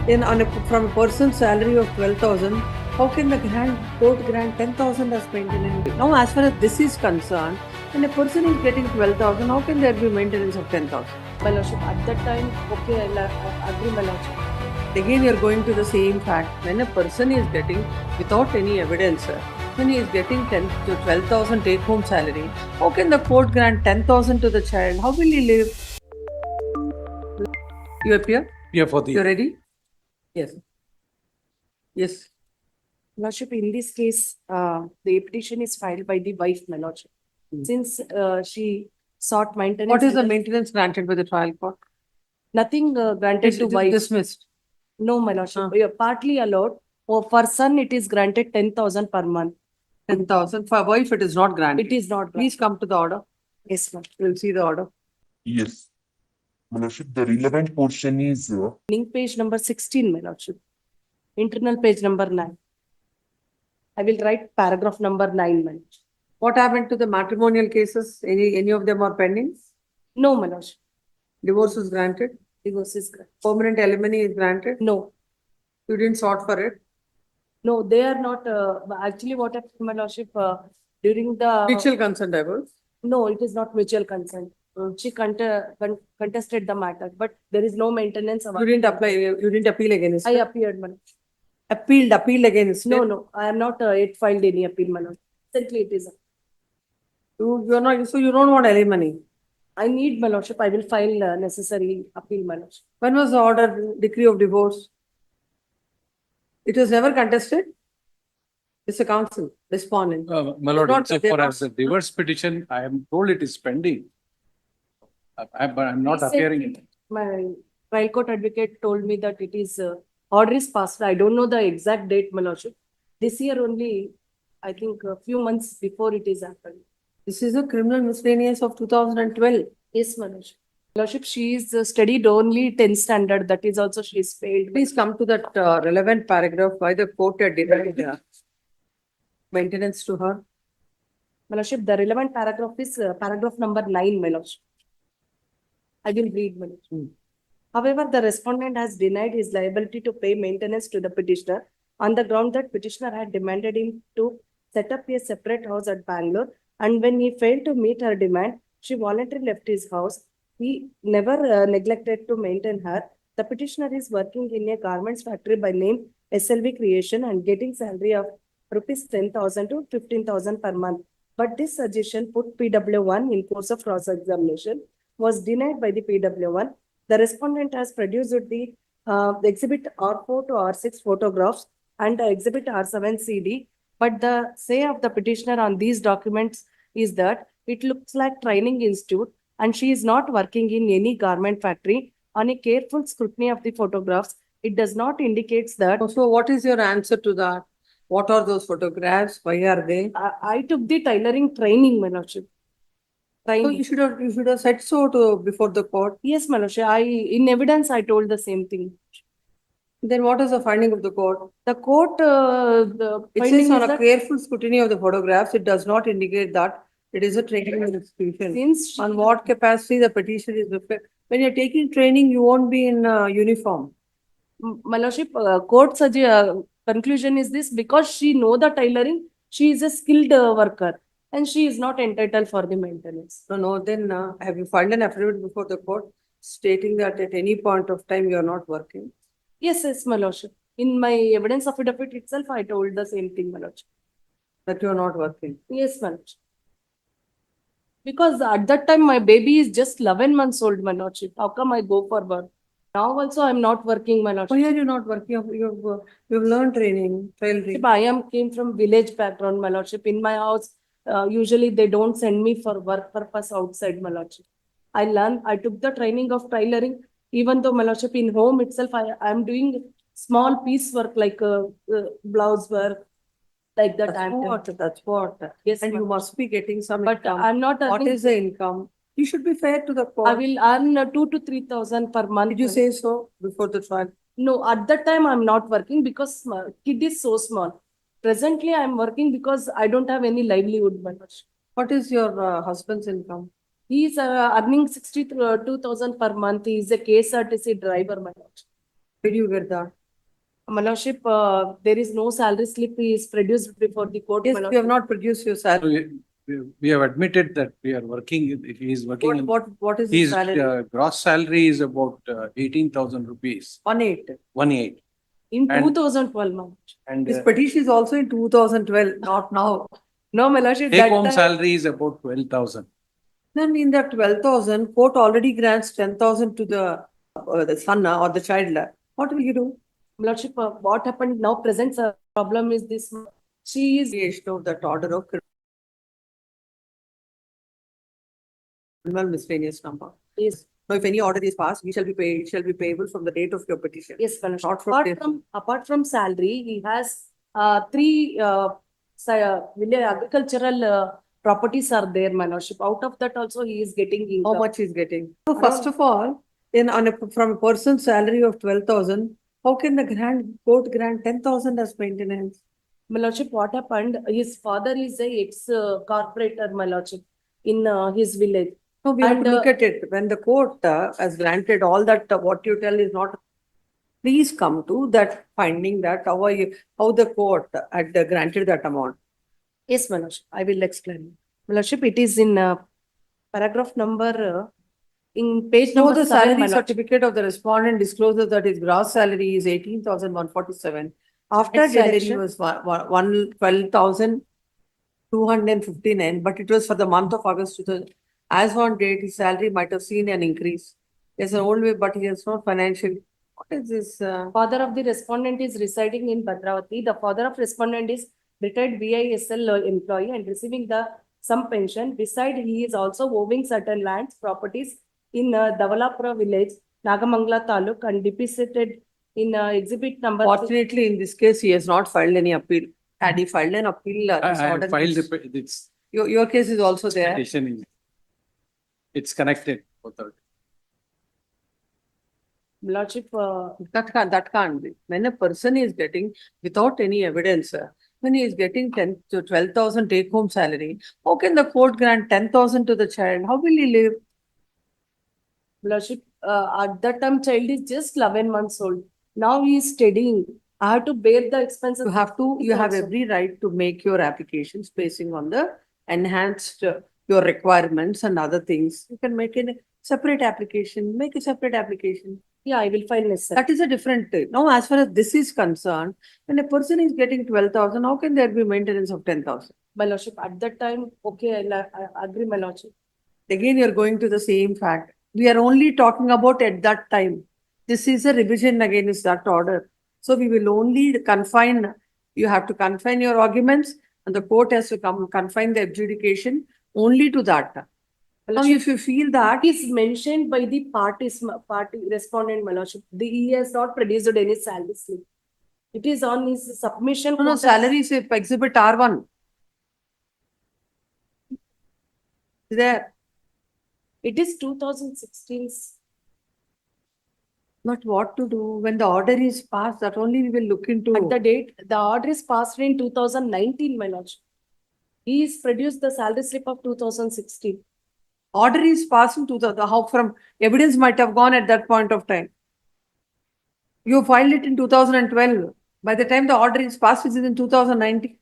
From a person's salary of 12,000, how can the court grant 10,000 as maintenance? Now, as far as this is concerned, when a person is getting 12,000, how can there be maintenance of 10,000? My lordship, at that time, okay, I agree, my lordship. Again, you're going to the same fact. When a person is getting, without any evidence, when he is getting 10 to 12,000 take-home salary, how can the court grant 10,000 to the child? How will he live? You appear? Yeah, for the You're ready? Yes. Yes. Lordship, in this case, the petition is filed by the wife, my lordship. Since she sought maintenance. What is the maintenance granted by the trial court? Nothing granted to It is wife. dismissed. No, my lordship. We are partly allowed. For son, it is granted 10,000 per month. 10,000. For wife, it is not granted. It is not. Please come to the order. Yes, ma'am. We'll see the order. Yes. My lordship, the relevant portion is Link page number 16, my lordship. Internal page number 9. I will write paragraph number 9, my lordship. What happened to the matrimonial cases? Any of them are pending? No, my lordship. Divorce is granted? Divorce is granted. Permanent alimony is granted? No. You didn't sought for it? No, they are not. Actually, what happened, my lordship, during the. Mutual consent divorce? No, it is not mutual consent. She contested the matter, but there is no maintenance. You didn't apply, you didn't appeal against I it? appeared, madam. Appealed against it? No, I am not yet filed any appeal, madam. Simply it is. You're not, so you don't want alimony? I need, my lordship. I will file necessary appeal, my lordship. When was the order, decree of divorce? It was never contested? It's a counsel, respondent. my lord, Not- except they're for not- as a divorce petition, I am told it is pending. But I'm not He said appearing in it. My trial court advocate told me that it is order is passed. I don't know the exact date, my lordship. This year only, I think a few months before it is happened. This is a criminal miscellaneous of 2012. Yes, my lordship. Lordship, she is studied only 10th standard. That is also she is failed. Please come to that relevant paragraph why the court had denied maintenance to her. My lordship, the relevant paragraph is paragraph number 9, my lordship. I will read, my lordship. However, the respondent has denied his liability to pay maintenance to the petitioner on the ground that petitioner had demanded him to set up a separate house at Bangalore, and when he failed to meet her demand, she voluntarily left his house. He never neglected to maintain her. The petitioner is working in a garments factory by name SLV Creation and getting salary of rupees 10,000 to 15,000 per month. But this suggestion put PW1 in course of cross-examination was denied by the PW1. The respondent has produced the exhibit R4 to R6 photographs and exhibit R7 CD. But the say of the petitioner on these documents is that it looks like training institute and she is not working in any garment factory. On a careful scrutiny of the photographs, it does not indicate that. So what is your answer to that? What are those photographs? Why are they? I took the tailoring training, my lordship. So Training. you should have said so before the court. Yes, my lordship. In evidence, I told the same thing. Then what is the finding of the court? The court, the It finding says on is a that careful scrutiny of the photographs, it does not indicate that it is a training institution. since she- On what capacity the petition is prepared? When you're taking training, you won't be in uniform. my lordship, court conclusion is this: because she know the tailoring, she is a skilled worker and she is not entitled for the maintenance. No, then have you filed an affidavit before the court stating that at any point of time you are not working? Yes, my lordship. In my evidence affidavit itself, I told the same thing, my lordship. That you are not working. Yes, my lordship. Because at that time, my baby is just 11 months old, my lordship. How come I go for work? Now also, I'm not working, my lordship. Why are you not working? You've learned training, tailoring. I came from village background, my lordship. In my house, usually they don't send me for work purpose outside, my lordship. I took the training of tailoring, even though, my lordship, in home itself, I am doing small piece work like blouse work, like that. That's what. Yes, And you ma'am. must be getting some But income. I'm not What earning. is the income? You should be fair to the I court. will earn 2,000 to 3,000 per month. Did you say so before the trial? No, at that time I'm not working because my kid is so small. Presently, I'm working because I don't have any livelihood, my lordship. What is your husband's income? He is earning 62,000 per month. He is a KSRTC driver, my lordship. Did you get that? My lordship, there is no salary slip is produced before the court. Yes, my you have lordship. not produced your So salary. we have admitted that we are working, he is working in, What is his his salary? gross salary is about 18,000 rupees, 1/8. 1/8. In And- 2012, my lordship. And This petition is also in 2012, not now. No, my lordship, take that home time, salary is about 12,000. Then in that 12,000, court already grants 10,000 to the son or the child. What will you do? my lordship, what happened now present problem is this. She is, Creation of that order of criminal miscellaneous number. yes, Now, if any order is passed, we shall be paid, it shall be payable from the date of your petition. yes, my lordship. Not from Apart from salary, he has three agricultural properties are there, my lordship. Out of that also he is getting How income. much he's getting? So first of all, from a person's salary of 12,000, how can the court grant 10,000 as maintenance? My lordship, what happened? His father is a ex-corporator, my lordship, in his village. No, we have And, to look at it. When the court has granted all that, what you tell is not. Please come to that finding that how the court had granted that amount. Yes, my lordship, I will explain. My lordship, it is in paragraph number, in page So number the 7, my salary lordship. certificate of the respondent discloses that his gross salary is 18,147. After Next deduction section. was 12,259, but it was for the month of August. As on date, his salary might have seen an increase. There's an old way, but he has no financial. What is this? Father of the respondent is residing in Bhadravati. The father of respondent is retired BISL employee and receiving the some pension. Beside, he is also owning certain lands, properties in Davalapura village, Nagamangala Taluk, and deposited in exhibit number. Fortunately, in this case, he has not filed any appeal. Had he filed an appeal, I this order have filed is- this your case is also there. petition. It's connected. Both are- Lordship, That can't be. When a person is getting, without any evidence, when he is getting 10 to 12,000 take home salary, how can the court grant 10,000 to the child? How will he live? Lordship, at that time child is just 11 months old. Now he is studying. I have to bear the expenses. You have Also. every right to make your applications basing on the enhanced, your requirements and other things. You can make a separate application, make a separate application. Yeah, I will file necessary. That is a different thing. Now, as far as this is concerned, when a person is getting 12,000, how can there be maintenance of 10,000? My lordship, at that time, okay, I agree, my lordship. Again, you're going to the same fact. We are only talking about at that time. This is a revision against that order. So we will only confine, you have to confine your arguments and the court has to confine the adjudication only to that. My Now, lordship, if you feel that, it is mentioned by the party respondent, my lordship. He has not produced any salary slip. It is on his submission. no, court has- salary is exhibit R1. There, It is 2016. not what to do. When the order is passed, that only we will look into. At the date, the order is passed in 2019, my lordship. He is produced the salary slip of 2016. Order is passed into the how from evidence might have gone at that point of time. You filed it in 2012. By the time the order is passed, it is in 2019.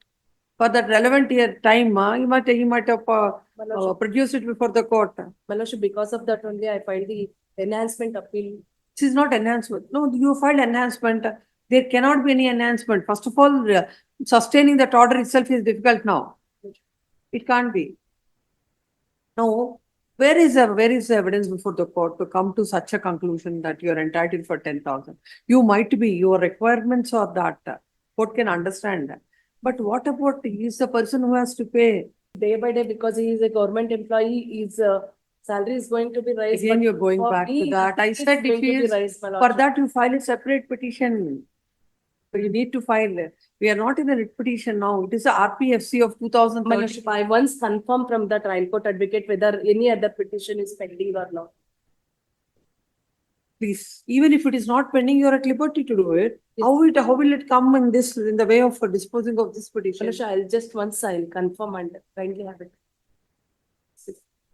For that relevant year time, he might have My lordship, produced it before the court. my lordship, because of that only I filed the enhancement appeal. This is not enhancement. No, you filed enhancement. There cannot be any enhancement. First of all, sustaining that order itself is difficult now. It can't be. No, where is the evidence before the court to come to such a conclusion that you are entitled for 10,000? You might be, your requirements are that. Court can understand that. But what about he is the person who has to pay? Day by day, because he is a government employee, his salary is going to be raised. Again, but you're going for back to me, that. I it is said going if he to be is, raised, my for lordship. that you file a separate petition. So you need to file. We are not in a writ petition now. It is a RPFC of My 2013. lordship, I once confirmed from the trial court advocate whether any other petition is pending or not. Please, even if it is not pending, you are at liberty to do it. Yes. How will it come in the way of disposing of this My petition? lordship, I'll confirm and kindly have it.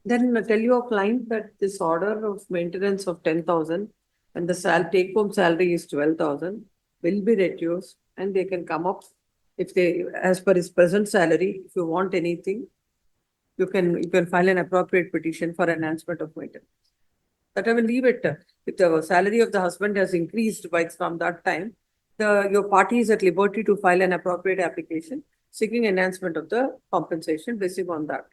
Then tell your client that this order of maintenance of 10,000 and the take home salary is 12,000. will be reduced and they can come up if they, as per his present salary, if you want anything, you can file an appropriate petition for enhancement of maintenance. That I will leave it. If the salary of the husband has increased by from that time, your party is at liberty to file an appropriate application seeking enhancement of the compensation based on that.